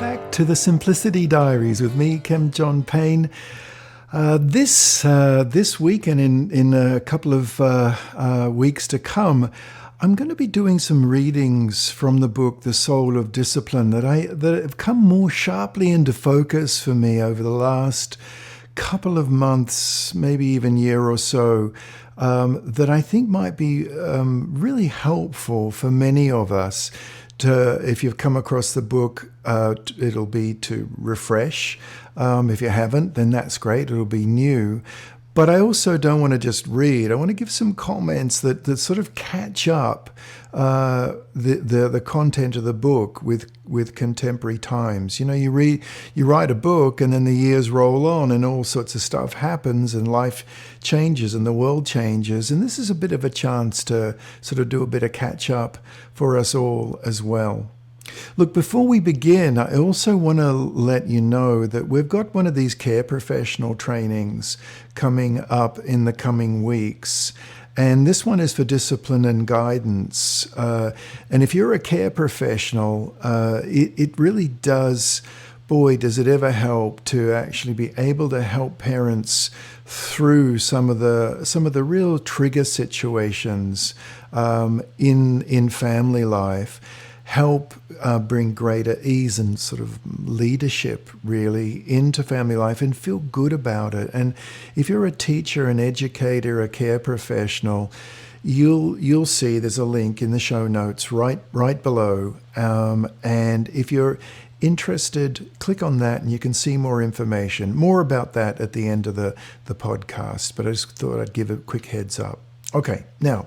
back to the Simplicity Diaries with me, Chem John Payne. This week and in a couple of weeks to come, I'm going to be doing some readings from the book The Soul of Discipline that have come more sharply into focus for me over the last couple of months, maybe even year or so, that I think might be really helpful for many of us. If you've come across the book, it'll be to refresh. If you haven't, then that's great. It'll be new. But I also don't want to just read. I want to give some comments that sort of catch up the content of the book with contemporary times. You know, you write a book, and then the years roll on, and all sorts of stuff happens, and life changes, and the world changes. And this is a bit of a chance to sort of do a bit of catch up for us all as well. Look, before we begin, I also want to let you know that we've got one of these care professional trainings coming up in the coming weeks. And this one is for discipline and guidance. And if you're a care professional, it really does, boy, does it ever help to actually be able to help parents through some of the real trigger situations in family life. Help bring greater ease and sort of leadership really into family life and feel good about it. And if you're a teacher, an educator, a care professional, you'll see there's a link in the show notes right below. And if you're interested, click on that and you can see more information. More about that at the end of the podcast, but I just thought I'd give a quick heads up. Okay, now,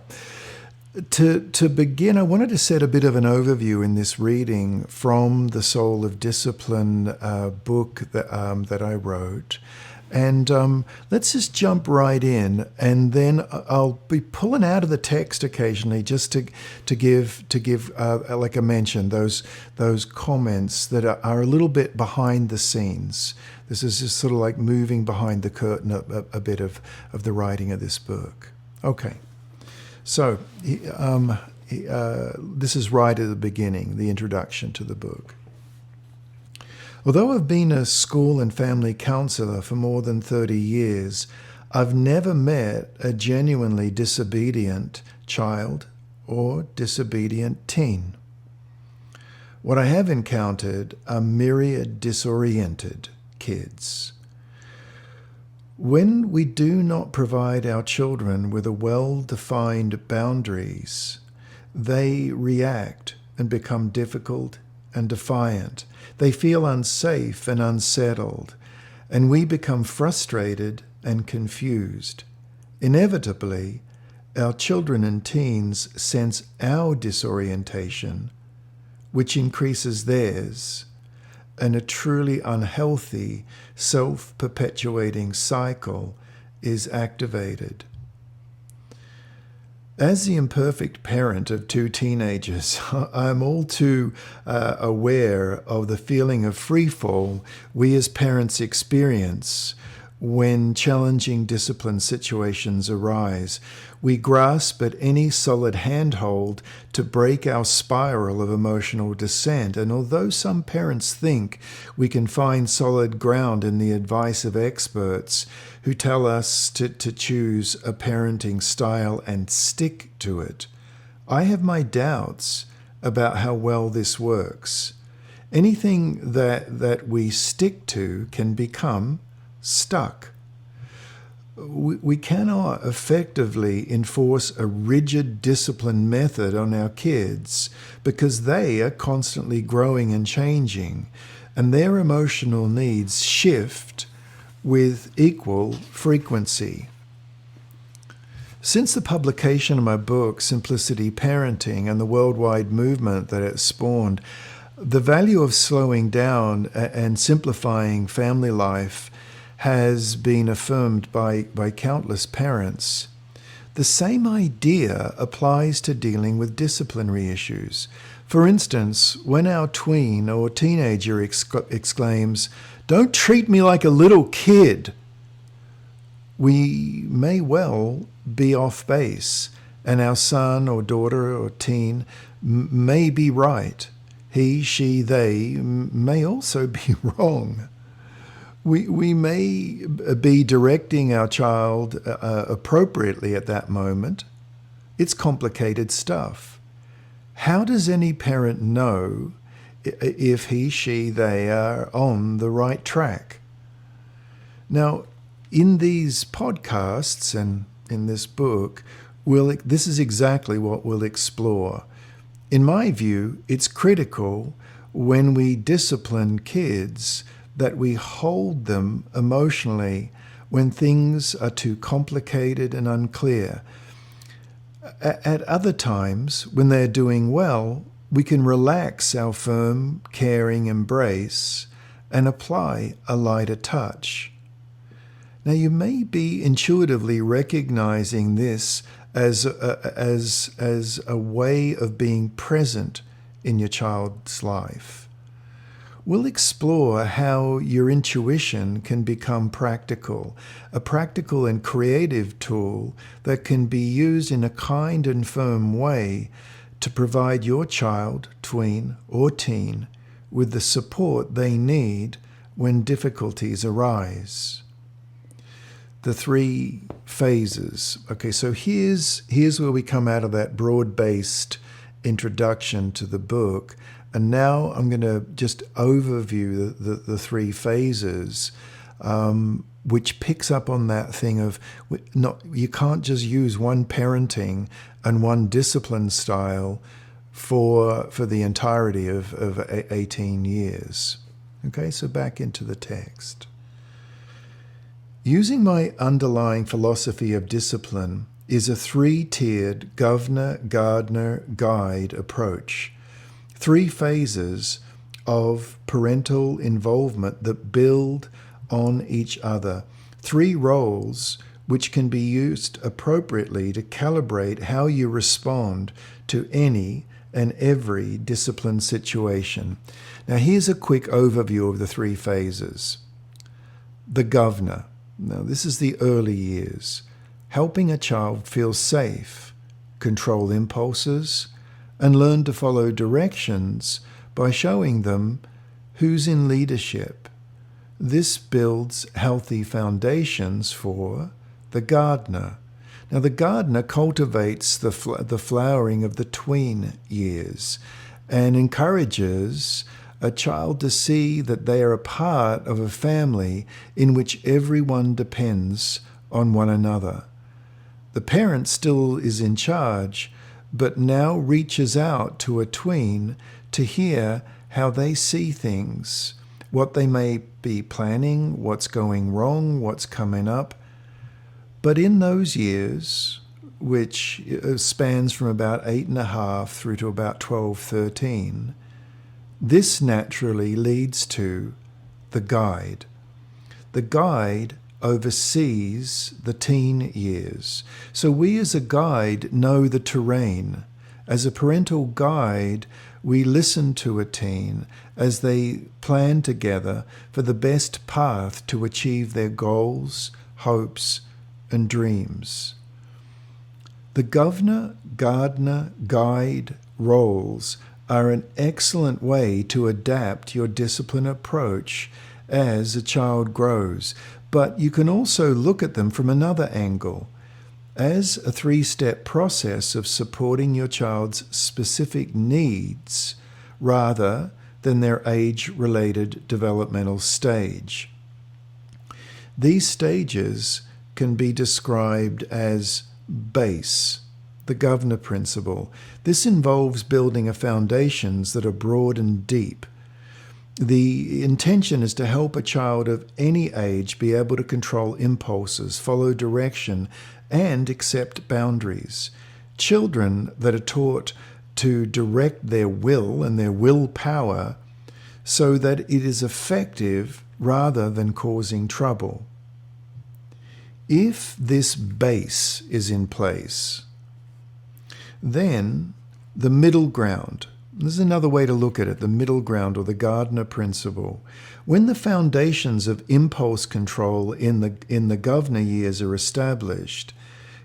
To begin, I wanted to set a bit of an overview in this reading from the Soul of Discipline book that I wrote. And let's just jump right in, and then I'll be pulling out of the text occasionally just to give like I mentioned, those comments that are a little bit behind the scenes. This is just sort of like moving behind the curtain a bit of the writing of this book. Okay. So this is right at the beginning, the introduction to the book. Although I've been a school and family counselor for more than 30 years, I've never met a genuinely disobedient child or disobedient teen. What I have encountered are myriad disoriented kids. When we do not provide our children with a well-defined boundaries, they react and become difficult and defiant. They feel unsafe and unsettled, and we become frustrated and confused. Inevitably, our children and teens sense our disorientation, which increases theirs, and a truly unhealthy, self-perpetuating cycle is activated. As the imperfect parent of two teenagers, I am all too aware of the feeling of freefall we as parents experience when challenging discipline situations arise. We grasp at any solid handhold to break our spiral of emotional descent. And although some parents think we can find solid ground in the advice of experts who tell us to choose a parenting style and stick to it, I have my doubts about how well this works. Anything that we stick to can become stuck. We cannot effectively enforce a rigid discipline method on our kids because they are constantly growing and changing, and their emotional needs shift with equal frequency. Since the publication of my book, Simplicity Parenting, and the worldwide movement that it spawned, the value of slowing down and simplifying family life has been affirmed by countless parents. The same idea applies to dealing with disciplinary issues. For instance, when our tween or teenager exclaims, "Don't treat me like a little kid," we may well be off base, and our son or daughter or teen may be right. he, she, they may also be wrong. We may be directing our child appropriately at that moment. It's complicated stuff. How does any parent know if he, she, they are on the right track? Now, in these podcasts and in this book, this is exactly what we'll explore. In my view, it's critical when we discipline kids that we hold them emotionally when things are too complicated and unclear. At other times, when they're doing well, we can relax our firm, caring embrace and apply a lighter touch. Now, you may be intuitively recognizing this as a way of being present in your child's life. We'll explore how your intuition can become practical, a practical and creative tool that can be used in a kind and firm way to provide your child, tween, or teen with the support they need when difficulties arise. The 3 phases. Okay, so here's where we come out of that broad-based introduction to the book. And now I'm going to just overview the 3 phases, which picks up on that thing of you can't just use one parenting and one discipline style for the entirety of 18 years. Okay, so back into the text. Using my underlying philosophy of discipline is a 3-tiered governor, gardener, guide approach. 3 phases of parental involvement that build on each other. 3 roles which can be used appropriately to calibrate how you respond to any and every discipline situation. Now, here's a quick overview of the 3 phases. The governor. Now, this is the early years. Helping a child feel safe, control impulses, and learn to follow directions by showing them who's in leadership. This builds healthy foundations for the gardener. Now, the gardener cultivates the flowering of the tween years and encourages a child to see that they are a part of a family in which everyone depends on one another. The parent still is in charge, but now reaches out to a tween to hear how they see things, what they may be planning, what's going wrong, what's coming up. But in those years, which spans from about 8.5 through to about 12, 13, this naturally leads to the guide. The guide oversees the teen years. So we as a guide know the terrain. As a parental guide, we listen to a teen as they plan together for the best path to achieve their goals, hopes, and dreams. The governor, gardener, guide roles are an excellent way to adapt your discipline approach as a child grows. But you can also look at them from another angle, as a 3-step process of supporting your child's specific needs rather than their age-related developmental stage. These stages can be described as base, the governor principle. This involves building foundations that are broad and deep. The intention is to help a child of any age be able to control impulses, follow direction, and accept boundaries. Children that are taught to direct their will and their willpower so that it is effective rather than causing trouble. If this base is in place, then the middle ground. This is another way to look at it, the middle ground or the gardener principle. When the foundations of impulse control in the governor years are established,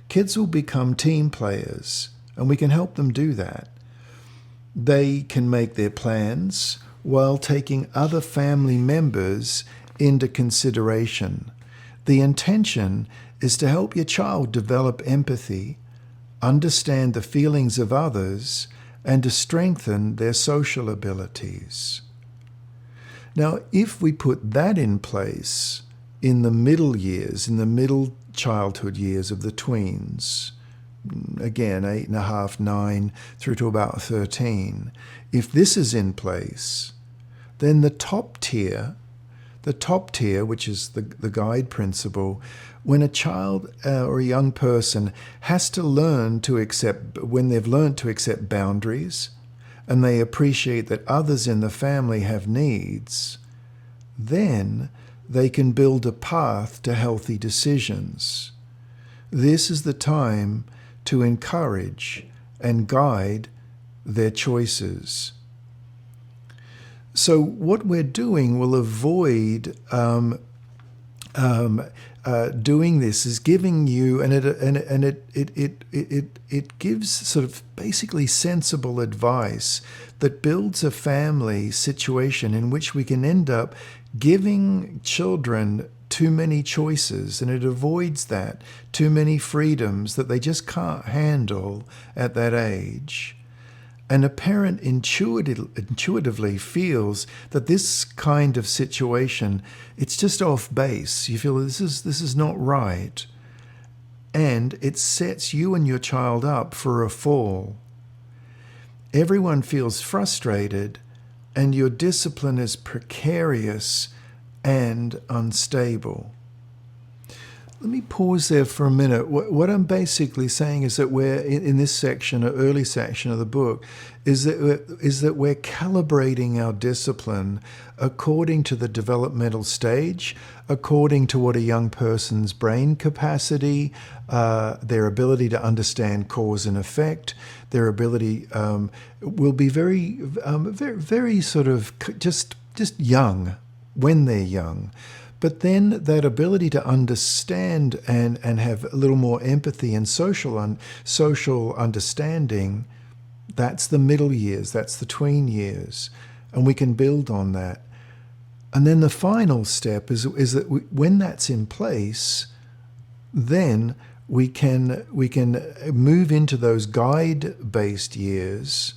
kids will become team players, and we can help them do that. They can make their plans while taking other family members into consideration. The intention is to help your child develop empathy, understand the feelings of others, and to strengthen their social abilities. Now, if we put that in place in the middle years, in the middle childhood years of the tweens, again, 8.5, 9, through to about 13, if this is in place, then the top tier, which is the guide principle, when a child or a young person has to learn to accept, when they've learned to accept boundaries, and they appreciate that others in the family have needs, then they can build a path to healthy decisions. This is the time to encourage and guide their choices. So what we're doing will avoid doing this is giving you, and it gives sort of basically sensible advice that builds a family situation in which we can end up giving children too many choices, and it avoids that, too many freedoms that they just can't handle at that age. And a parent intuitively feels that this kind of situation, it's just off base. You feel this is not right. And it sets you and your child up for a fall. Everyone feels frustrated, and your discipline is precarious and unstable. Let me pause there for a minute. What I'm basically saying is that we're in this section, an early section of the book, is that we're calibrating our discipline according to the developmental stage, according to what a young person's brain capacity, their ability to understand cause and effect, their ability will be very sort of just young when they're young. But then that ability to understand and have a little more empathy and social understanding, that's the middle years, that's the tween years, and we can build on that. And then the final step is that when that's in place, then we can move into those guide-based years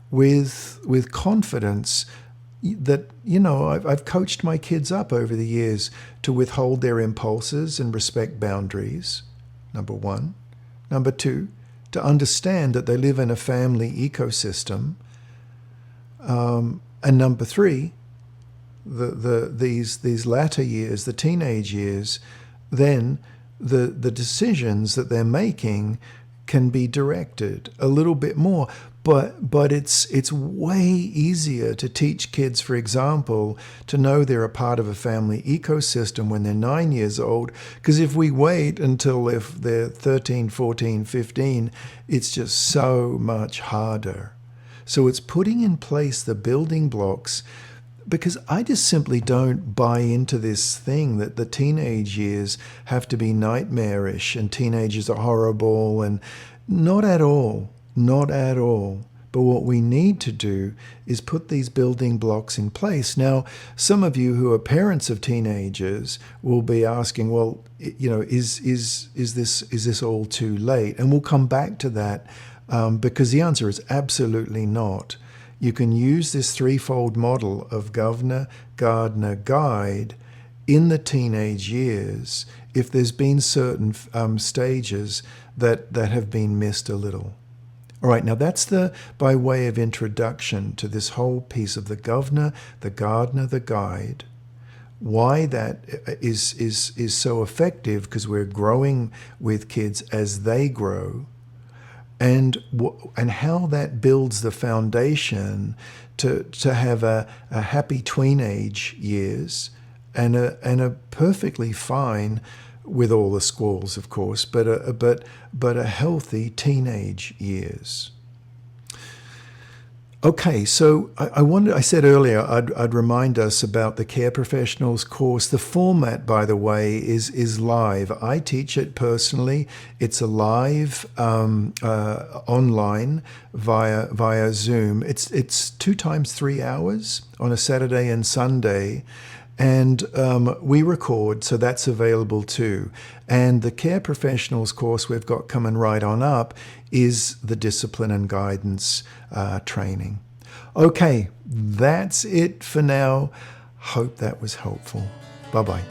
with confidence that, I've coached my kids up over the years to withhold their impulses and respect boundaries, number one. Number two, to understand that they live in a family ecosystem. And number three, these latter years, the teenage years, then the decisions that they're making can be directed a little bit more. But it's way easier to teach kids, for example, to know they're a part of a family ecosystem when they're 9 years old. Because if we wait until if they're 13, 14, 15, it's just so much harder. So it's putting in place the building blocks, because I just simply don't buy into this thing that the teenage years have to be nightmarish and teenagers are horrible, and not at all. Not at all. But what we need to do is put these building blocks in place. Now, some of you who are parents of teenagers will be asking, well, is this all too late? And we'll come back to that because the answer is absolutely not. You can use this threefold model of governor, gardener, guide in the teenage years if there's been certain stages that have been missed a little. All right, now that's by way of introduction to this whole piece of the governor, the gardener, the guide. Why that is so effective, because we're growing with kids as they grow, and how that builds the foundation to have a happy tweenage years and a perfectly fine, with all the squalls, of course, but a healthy teenage years. Okay, so I said earlier I'd remind us about the Care Professionals course. The format, by the way, is live. I teach it personally. It's a live online via Zoom. It's 2 times 3 hours on a Saturday and Sunday. And we record, so that's available too. And the Care Professionals course we've got coming right on up is the Discipline and Guidance training. Okay, that's it for now. Hope that was helpful. Bye-bye.